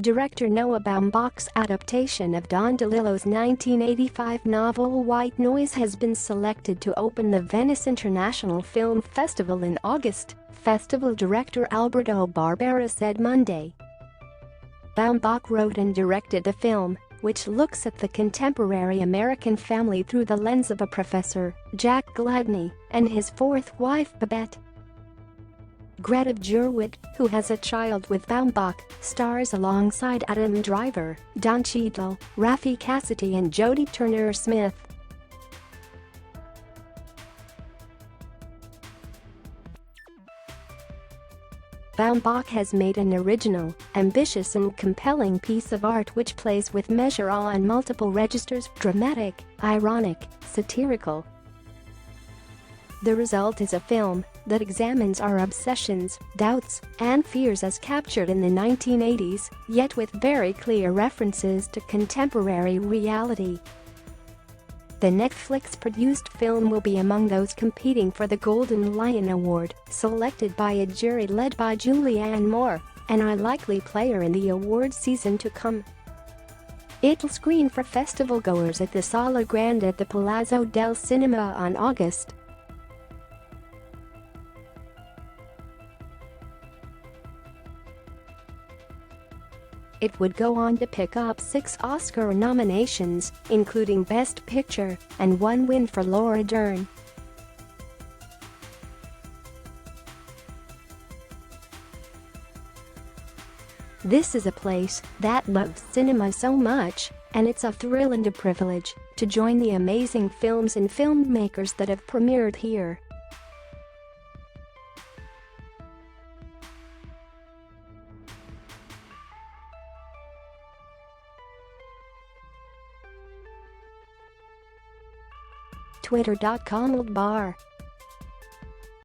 Director Noah Baumbach's adaptation of Don DeLillo's 1985 novel White Noise has been selected to open the Venice International Film Festival in August, festival director Alberto Barbera said Monday. Baumbach wrote and directed the film, which looks at the contemporary American family through the lens of a professor, Jack Gladney, and his fourth wife Babette. Greta Gerwig, who has a child with Baumbach, stars alongside Adam Driver, Don Cheadle, Raffey, Cassidy and Jodie Turner-Smith. Baumbach has made an original, ambitious and compelling piece of art which plays with measure on multiple registers: dramatic, ironic, satirical. The result is a film that examines our obsessions, doubts, and fears as captured in the 1980s, yet with very clear references to contemporary reality. The Netflix-produced film will be among those competing for the Golden Lion Award, selected by a jury led by Julianne Moore, an unlikely player in the award season to come. It'll screen for festival-goers at the Sala Grande at the Palazzo del Cinema on August. It would go on to pick up 6 Oscar nominations, including Best Picture, and 1 win for Laura Dern. This is a place that loves cinema so much, and it's a thrill and a privilege to join the amazing films and filmmakers that have premiered here. Twitter.com/bar